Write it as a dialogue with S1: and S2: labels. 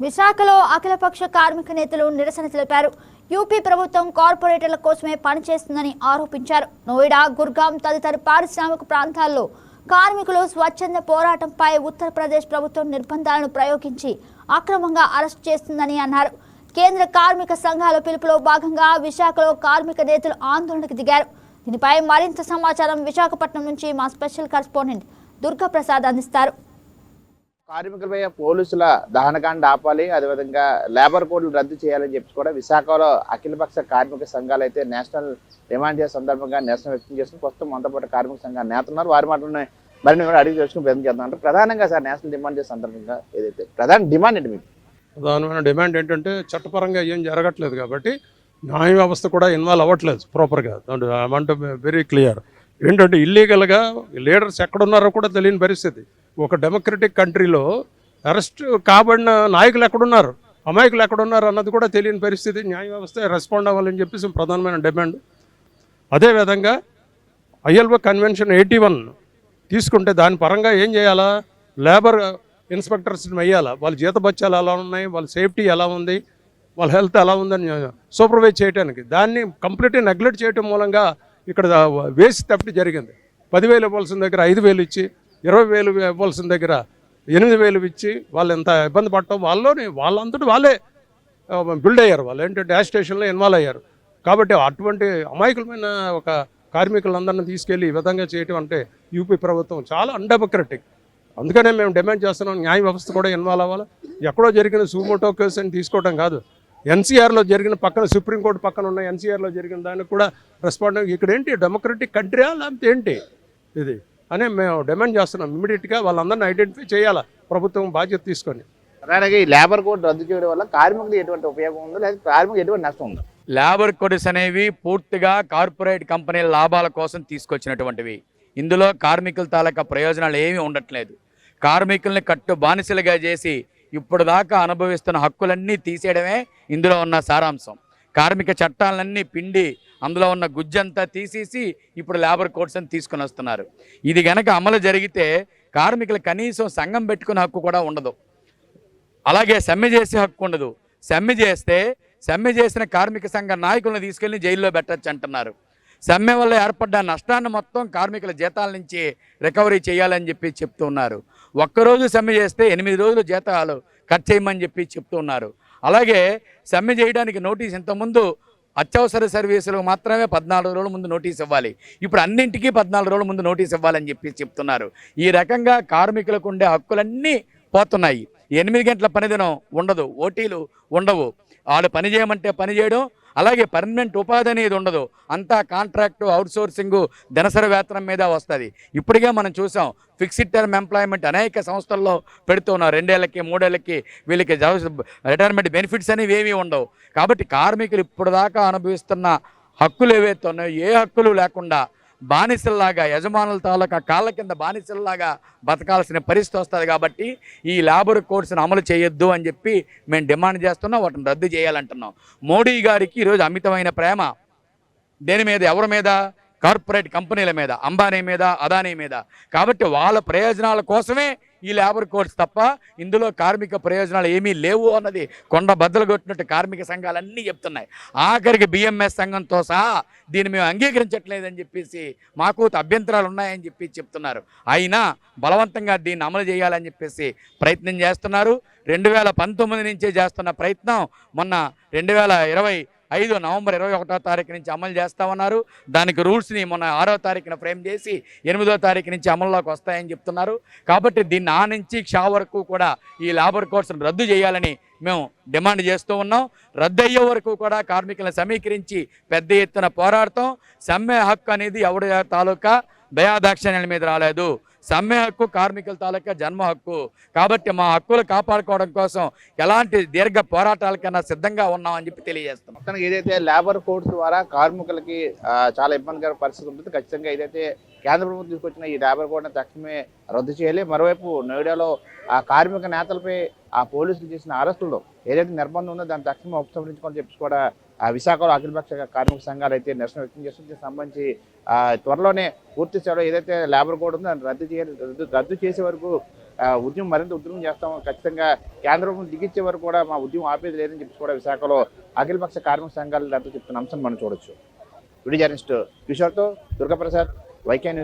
S1: విశాఖలో అఖిలపక్ష కార్మిక నేతలు నిరసన తెలిపారు. యూపీ ప్రభుత్వం కార్పొరేటర్ల కోసమే పనిచేస్తుందని ఆరోపించారు. నోయిడా, గుర్గాం తదితర పారిశ్రామిక ప్రాంతాల్లో కార్మికులు స్వచ్ఛంద పోరాటంపై ఉత్తరప్రదేశ్ ప్రభుత్వం నిర్బంధాలను ప్రయోగించి అక్రమంగా అరెస్టు చేస్తుందని అన్నారు. కేంద్ర కార్మిక సంఘాల పిలుపులో భాగంగా విశాఖలో కార్మిక నేతలు ఆందోళనకు దిగారు. దీనిపై మరింత సమాచారం విశాఖపట్నం నుంచి మా స్పెషల్ కరెస్పాండెంట్ దుర్గాప్రసాద్ అందిస్తారు.
S2: కార్మికులపై పోలీసుల దహనకాండ ఆపాలి, అదేవిధంగా లేబర్ కోడ్లు రద్దు చేయాలని చెప్పి కూడా విశాఖలో అఖిలపక్ష కార్మిక సంఘాలు అయితే నేషనల్ డిమాండ్ చేసే సందర్భంగా నిరసన వ్యక్తం చేస్తున్న ప్రస్తుతం మనతో పాటు కార్మిక సంఘాల నేతలు ఉన్నారు. వారి మాటలను మరిన్ని కూడా అడిగి తెలుసుకుని ప్రయత్నం చేద్దాం. ప్రధానంగా సార్ నేషనల్ డిమాండ్ చేసే సందర్భంగా ఏదైతే ప్రధాన డిమాండ్ ఏంటి? మీకు
S3: ప్రధానమైన డిమాండ్ ఏంటంటే చట్టపరంగా ఏం జరగట్లేదు కాబట్టి న్యాయ వ్యవస్థ కూడా ఇన్వాల్వ్ అవ్వట్లేదు ప్రాపర్గా. అంటే వెరీ క్లియర్ ఏంటంటే ఇల్లీగల్గా లీడర్స్ ఎక్కడున్నారో కూడా తెలియని పరిస్థితి. ఒక డెమోక్రటిక్ కంట్రీలో అరెస్ట్ కాబడిన నాయకులు ఎక్కడున్నారు, అమాయకులు ఎక్కడున్నారు అన్నది కూడా తెలియని పరిస్థితి. న్యాయ వ్యవస్థ రెస్పాండ్ అవ్వాలని చెప్పేసి ప్రధానమైన డిమాండ్. అదేవిధంగా ILO కన్వెన్షన్ 81 తీసుకుంటే దాని పరంగా ఏం చేయాలా, లేబర్ ఇన్స్పెక్టర్స్ని వేయాలా, వాళ్ళ జీతభత్యాలు ఎలా ఉన్నాయి, వాళ్ళ సేఫ్టీ ఎలా ఉంది, వాళ్ళ హెల్త్ ఎలా ఉందని సూపర్వైజ్ చేయడానికి. దాన్ని కంప్లీట్గా నెగ్లెక్ట్ చేయడం మూలంగా ఇక్కడ వేసి తప్పి జరిగింది. 10,000 ఇవ్వాల్సిన దగ్గర 5,000 ఇచ్చి, 20,000 ఇవ్వాల్సిన దగ్గర 8,000 ఇచ్చి వాళ్ళు ఎంత ఇబ్బంది పడటం, వాళ్ళంతటి వాళ్ళే బిల్డ్ అయ్యారు. వాళ్ళు ఏంటంటే గ్యాస్ స్టేషన్లో ఇన్వాల్వ్ అయ్యారు. కాబట్టి అటువంటి అమాయకులమైన ఒక కార్మికులందరినీ తీసుకెళ్ళి ఈ విధంగా చేయటం అంటే యూపీ ప్రభుత్వం చాలా అన్డెమోక్రటిక్. అందుకనే మేము డిమాండ్ చేస్తున్నాం, న్యాయ వ్యవస్థ కూడా ఇన్వాల్వ్ అవ్వాలి. ఎక్కడో జరిగిన సుమోటో కేసు అని తీసుకోవడం కాదు, NCRలో జరిగిన పక్కన సుప్రీంకోర్టు పక్కన ఉన్న NCRలో జరిగిన దానికి కూడా రెస్పాండ్. ఇక్కడ ఏంటి డెమోక్రటిక్ కంట్రీయా లేకపోతే ఏంటి ఇది అని మేము డిమాండ్ చేస్తున్నాం. ఇమీడియట్గా వాళ్ళందరినీ ఐడెంటిఫై చేయాలా ప్రభుత్వం బాధ్యత తీసుకొని.
S2: అలాగే ఈ లేబర్ కోడ్ రద్దు చేయడం వల్ల కార్మికులకు ఎటువంటి ఉపయోగం ఉందో, లేదా కార్మికులకు ఎటువంటి నష్టం ఉందో?
S4: లేబర్ కోడ్స్ అనేవి పూర్తిగా కార్పొరేట్ కంపెనీల లాభాల కోసం తీసుకొచ్చినటువంటివి. ఇందులో కార్మికుల తాలూకా ప్రయోజనాలు ఏమీ ఉండట్లేదు. కార్మికుల్ని కట్టు బానిసలుగా చేసి ఇప్పుడు దాకా అనుభవిస్తున్న హక్కులన్నీ తీసేయడమే ఇందులో ఉన్న సారాంశం. కార్మిక చట్టాలన్నీ పిండి అందులో ఉన్న గుజ్జంతా తీసేసి ఇప్పుడు లేబర్ కోడ్స్ అని తీసుకుని వస్తున్నారు. ఇది గనక అమలు జరిగితే కార్మికులు కనీసం సంఘం పెట్టుకునే హక్కు కూడా ఉండదు. అలాగే సమ్మె చేసే హక్కు ఉండదు. సమ్మె చేసిన కార్మిక సంఘ నాయకులను తీసుకెళ్ళి జైల్లో పెట్టచ్చు అంటున్నారు. సమ్మె వల్ల ఏర్పడ్డ నష్టాన్ని మొత్తం కార్మికుల జీతాల నుంచి రికవరీ చేయాలని చెప్పి చెప్తూ ఉన్నారు. ఒక్కరోజు సమ్మె చేస్తే 8 రోజులు జీతాలు కట్ చేయమని చెప్పి చెప్తూ ఉన్నారు. అలాగే సమ్మె చేయడానికి నోటీస్ ఇంతకుముందు అత్యవసర సర్వీసులకు మాత్రమే 14 రోజుల ముందు నోటీస్ ఇవ్వాలి, ఇప్పుడు అన్నింటికీ 14 రోజుల ముందు నోటీస్ ఇవ్వాలని చెప్పి చెప్తున్నారు. ఈ రకంగా కార్మికులకు ఉండే హక్కులన్నీ పోతున్నాయి. 8 గంటల పనిదినం ఉండదు, ఓటీలు ఉండవు, వాళ్ళు పని చేయమంటే పని చేయడం, అలాగే పర్మనెంట్ ఉపాధి అనేది ఉండదు. అంతా కాంట్రాక్టు, అవుట్సోర్సింగు, దినసరి వేతనం మీద వస్తుంది. ఇప్పటికే మనం చూసాం ఫిక్స్డ్ టర్మ్ ఎంప్లాయ్మెంట్ అనేక సంస్థల్లో పెడుతున్నారు. 2 ఏళ్ళకి 3 ఏళ్ళకి వీళ్ళకి రిటైర్మెంట్ బెనిఫిట్స్ అనేవి ఏమీ ఉండవు. కాబట్టి కార్మికులు ఇప్పుడు దాకా అనుభవిస్తున్న హక్కులు ఏవైతే ఉన్నాయో ఏ హక్కులు లేకుండా బానిసల్లాగా యజమానుల తాలూకా కాళ్ళ కింద బానిసల్లాగా బతకాల్సిన పరిస్థితి వస్తుంది. కాబట్టి ఈ లేబర్ కోడ్స్ని అమలు చేయొద్దు అని చెప్పి మేము డిమాండ్ చేస్తున్నాం. వాటిని రద్దు చేయాలంటున్నాం. మోడీ గారికి ఈరోజు అమితమైన ప్రేమ దేని మీద, ఎవరి మీద? కార్పొరేట్ కంపెనీల మీద, అంబానీ మీద, అదానీ మీద. కాబట్టి వాళ్ళ ప్రయోజనాల కోసమే ఈ లేబర్ కోడ్స్ తప్ప ఇందులో కార్మిక ప్రయోజనాలు ఏమీ లేవు అన్నది కొండ బద్దలు కొట్టినట్టు కార్మిక సంఘాలన్నీ చెప్తున్నాయి. ఆఖరికి BMS సంఘంతో సహా దీన్ని మేము అంగీకరించట్లేదని చెప్పేసి మాకు అభ్యంతరాలు ఉన్నాయని చెప్పి చెప్తున్నారు. అయినా బలవంతంగా దీన్ని అమలు చేయాలని చెప్పేసి ప్రయత్నం చేస్తున్నారు. 2019 నుంచే చేస్తున్న ప్రయత్నం మొన్న 2025 నవంబర్ 21వ తారీఖు నుంచి అమలు చేస్తామన్నారు. దానికి రూల్స్ని మొన్న 6వ తారీఖున ఫ్రేమ్ చేసి 8వ తారీఖు నుంచి అమల్లోకి వస్తాయని చెప్తున్నారు. కాబట్టి దీన్ని ఆ నుంచి క్షా వరకు కూడా ఈ లేబర్ కోడ్స్ను రద్దు చేయాలని మేము డిమాండ్ చేస్తూ ఉన్నాం. రద్దు అయ్యే వరకు కూడా కార్మికులను సమీకరించి పెద్ద ఎత్తున పోరాడతాం. సమ్మె హక్కు అనేది ఎవరి తాలూకా దయాదాక్షిణ్యాల మీద రాలేదు. సమ్మె హక్కు కార్మికుల తాలూకా జన్మ హక్కు. కాబట్టి మా హక్కులు కాపాడుకోవడం కోసం ఎలాంటి దీర్ఘ పోరాటాలకైనా సిద్ధంగా ఉన్నామని చెప్పి తెలియజేస్తాం.
S2: మొత్తానికి ఏదైతే లేబర్ కోడ్స్ ద్వారా కార్మికులకి చాలా ఇబ్బందికర పరిస్థితి ఉంటుంది. ఖచ్చితంగా ఏదైతే కేంద్ర ప్రభుత్వం తీసుకొచ్చిన ఈ లేబర్ కోడ్ని తక్షణమే రద్దు చేయాలి. మరోవైపు నోయిడాలో ఆ కార్మిక నేతలపై ఆ పోలీసులు చేసిన అరెస్టుల్లో ఏదైతే నిర్బంధం ఉందో దాన్ని తక్షణమే ఉపసంహరించుకోవాలని చెప్పి కూడా విశాఖలో అఖిలపక్ష కార్మిక సంఘాలు అయితే నిరసన వ్యక్తం చేస్తుంది. సంబంధించి త్వరలోనే పూర్తి స్థాయిలో ఏదైతే లేబర్ కోడ్ ఉందో దాన్ని రద్దు చేసే వరకు ఉద్యమం మరింత ఉధృతం చేస్తాం, ఖచ్చితంగా కేంద్ర ప్రభుత్వం దిగిచ్చే వరకు కూడా మా ఉద్యమం ఆపేది లేదని చెప్పి కూడా విశాఖలో అఖిలపక్ష కార్మిక సంఘాలు దాంతో చెప్తున్న అంశం మనం చూడొచ్చు. వీడియో జర్నలిస్ట్ కిషోర్తో దుర్గాప్రసాద్, వైకే న్యూస్.